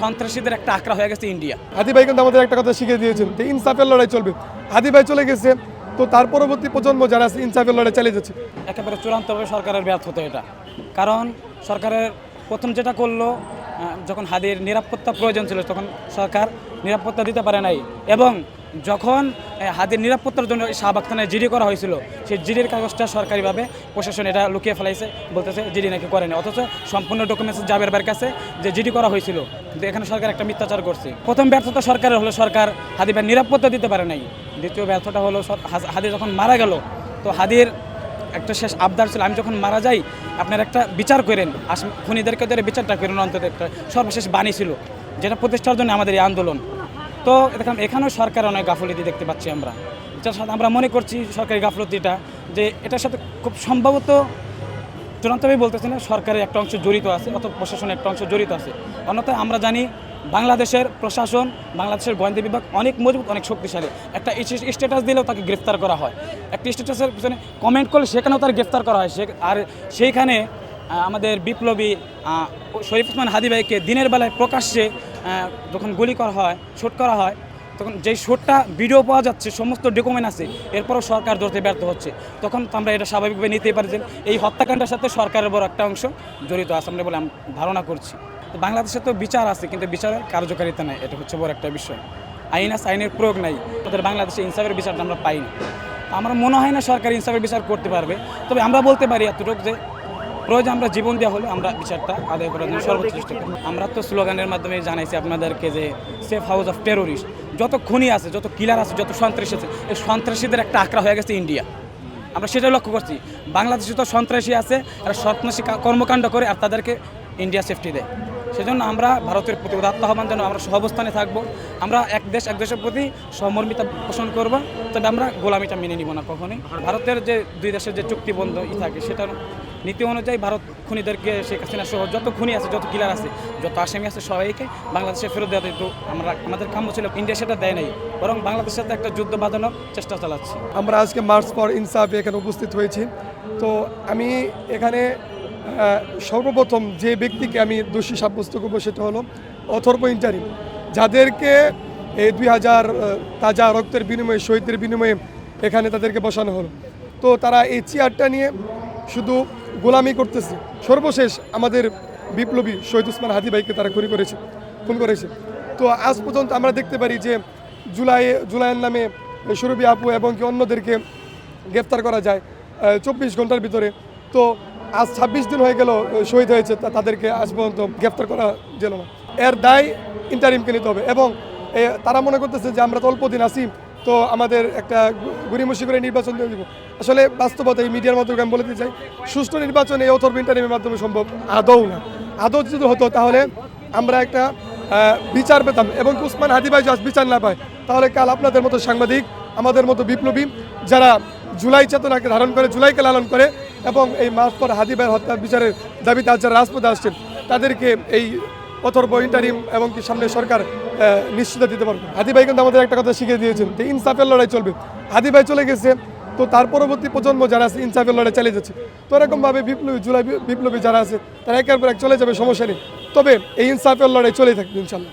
সন্ত্রাসীদের একটা আঁকড়া হয়ে গেছে ইন্ডিয়া। হাদি ভাই কিন্তু আমাদের একটা কথা শিখিয়ে দিয়েছেন যে ইনসাফের লড়াই চলবে। হাদি ভাই চলে গেছে, তো তার পরবর্তী প্রজন্ম যারা আছে ইনসাফের লড়াই চালিয়ে যাচ্ছে। একেবারে চূড়ান্তভাবে সরকারের ব্যর্থতা এটা। কারণ সরকারের প্রথম যেটা করলো, যখন হাদির নিরাপত্তা প্রয়োজন ছিল তখন সরকার নিরাপত্তা দিতে পারে নাই, এবং যখন হাদির নিরাপত্তার জন্য শাহবাগ থানায় জিডি করা হয়েছিল, সেই জিডির কাগজটা সরকারিভাবে প্রশাসন এটা লুকিয়ে ফেলাইছে, বলতেছে জিডি নাকি করেনি, অথচ সম্পূর্ণ ডকুমেন্টস জাবের ভাইয়ের কাছে যে জিডি করা হয়েছিল। কিন্তু এখানে সরকার একটা মিথ্যাচার করছে। প্রথম ব্যর্থতা সরকারের হলো, সরকার হাদি ভাইয়ের নিরাপত্তা দিতে পারে নাই। দ্বিতীয় ব্যর্থতা হলো হাদি যখন মারা গেল, তো হাদির একটা শেষ আবদার ছিল, আমি যখন মারা যাই আপনার একটা বিচার করেন, খুনিদেরকে ধরে বিচারটা করেন, অন্তত একটা সর্বশেষ বাণী ছিল, যেটা প্রতিষ্ঠার জন্য আমাদের এই আন্দোলন। তো দেখলাম এখানেও সরকার অনেক গাফলতি দেখতে পাচ্ছি আমরা, যার সাথে আমরা মনে করছি সরকারি গাফলতিটা যে এটার সাথে খুব সম্ভবত চূড়ান্তভাবে বলতেছি না সরকারের একটা অংশ জড়িত আছে, অত প্রশাসনের একটা অংশ জড়িত আছে। অন্যথায় আমরা জানি বাংলাদেশের প্রশাসন, বাংলাদেশের গোয়েন্দা বিভাগ অনেক মজবুত, অনেক শক্তিশালী। একটা স্ট্যাটাস দিলেও তাকে গ্রেফতার করা হয়, একটা স্ট্যাটাসের পিছনে কমেন্ট করলে সেখানেও তার গ্রেফতার করা হয়। আর সেইখানে আমাদের বিপ্লবী শরীফ ওসমান হাদি ভাইকে দিনের বেলায় প্রকাশ্যে যখন গুলি করা হয়, শুট করা হয়, তখন যেই শুটটা ভিডিও পাওয়া যাচ্ছে, সমস্ত ডকুমেন্ট আছে, এরপরও সরকার ধরতে ব্যর্থ হচ্ছে, তখন তো আমরা এটা স্বাভাবিকভাবে নিতেই পারি যে এই হত্যাকাণ্ডের সাথে সরকারের বড় একটা অংশ জড়িত আছে আমরা বলে ধারণা করছি। বাংলাদেশে তো বিচার আছে, কিন্তু বিচারের কার্যকারিতা নাই, এটা হচ্ছে বড় একটা বিষয়। আইন আছে, আইনের প্রয়োগ নাই। আমাদের বাংলাদেশে ইনসাফের বিচারটা আমরা পাই না। আমার মনে হয় না সরকার ইনসাফের বিচার করতে পারবে। তবে আমরা বলতে পারি এতটুকু যে প্রয়োজন আমরা জীবন দেওয়া হলে আমরা বিচারটা আদায় করার জন্য সর্বোচ্চ চেষ্টা করি। আমরা তো স্লোগানের মাধ্যমে জানাইছি আপনাদেরকে যে সেফ হাউস অফ টেরোরিস্ট। যত খুনি আছে, যত কিলার আছে, যত সন্ত্রাসী আছে, এই সন্ত্রাসীদের একটা আঁকড়া হয়ে গেছে ইন্ডিয়া। আমরা সেটাই লক্ষ্য করছি। বাংলাদেশে তো সন্ত্রাসী আছে, আর সন্ত্রাসী কর্মকাণ্ড করে আর তাদেরকে ইন্ডিয়া সেফটি দেয়। সেজন্য আমরা ভারতের প্রতি উদাত্ত আহ্বান যেন আমরা সহাবস্থানে থাকবো। আমরা এক দেশের প্রতি সমর্মিতা পোষণ করবো, তবে আমরা গোলামিটা মেনে নিব না কখনোই। ভারতের যে দুই দেশের যে চুক্তিবদ্ধ থাকে, সেটার নীতি অনুযায়ী ভারত খুনিদেরকে, শেখ হাসিনা সহ যত খুনি আছে, যত কিলার আছে, যত আসামি আছে, সবাইকে বাংলাদেশে ফেরত দেওয়া দিত। আমাদের কাম্য ছিল, ইন্ডিয়া সেটা দেয় নাই, বরং বাংলাদেশের সাথে একটা যুদ্ধ বাঁধানোর চেষ্টা চালাচ্ছি। আমরা আজকে মার্চ ফর ইনসাফে এখানে উপস্থিত হয়েছি। তো আমি এখানে সর্বপ্রথম যে ব্যক্তিকে আমি দোষী সাব্যস্ত করবো সেটা হলো অথর্ব ইন্টারিম, যাদেরকে এই 2000 তাজা রক্তের বিনিময়ে, শহীদদের বিনিময়ে এখানে তাদেরকে বসানো হলো। তো তারা এই চেয়ারটা নিয়ে শুধু গোলামি করতেছে। সর্বশেষ আমাদের বিপ্লবী শহীদ ওসমান হাদি ভাইকে তারা খুন করেছে। তো আজ পর্যন্ত আমরা দেখতে পারি যে জুলাইয়ের নামে সুরভি আপু এবং কি অন্যদেরকে গ্রেফতার করা যায় 24 ঘন্টার ভিতরে। তো আজ 26 দিন হয়ে গেল শহীদ হয়েছে, তাদেরকে আজ পর্যন্ত গ্রেফতার করা গেল না। এর দায় ইন্টারিমকে নিতে হবে। এবং তারা মনে করতেছে যে আমরা তো অল্প দিন আসি, তো আমাদের একটা গড়িমসি করে নির্বাচন দিয়ে দিব। আসলে বাস্তবতা এই মিডিয়ার মাধ্যমে আমি বলতে চাই, সুষ্ঠু নির্বাচন এই অথর্ব ইন্টারিমের মাধ্যমে সম্ভব আদৌ না। আদৌ যদি হতো তাহলে আমরা একটা বিচার পেতাম, এবং ওসমান হাদি ভাই যদি বিচার না পায়, তাহলে কাল আপনাদের মতো সাংবাদিক, আমাদের মতো বিপ্লবী যারা জুলাই চেতনাকে ধারণ করে, জুলাইকে লালন করে, এবং এই মার্চ ফর হাদি ভাইয়ের হত্যা বিচারের দাবিতে আজ যারা রাজপথে আসছেন, তাদেরকে এই অথর্ব ইন্টারিম এবং কি সামনে সরকার নিশ্চিত দিতে পারবে। হাদি ভাই কিন্তু আমাদের একটা কথা শিখিয়ে দিয়েছেন যে ইনসাফের লড়াই চলবে। হাদি ভাই চলে গেছে, তো তার পরবর্তী প্রজন্ম যারা আছে ইনসাফের লড়াই চালিয়ে যাচ্ছে। তো এরকমভাবে জুলাই বিপ্লবী যারা আছে তারা একের পর এক চলে যাবে, সমস্যা নেই। তবে এই ইনসাফের লড়াই চলেই থাকবে ইনশাল্লাহ।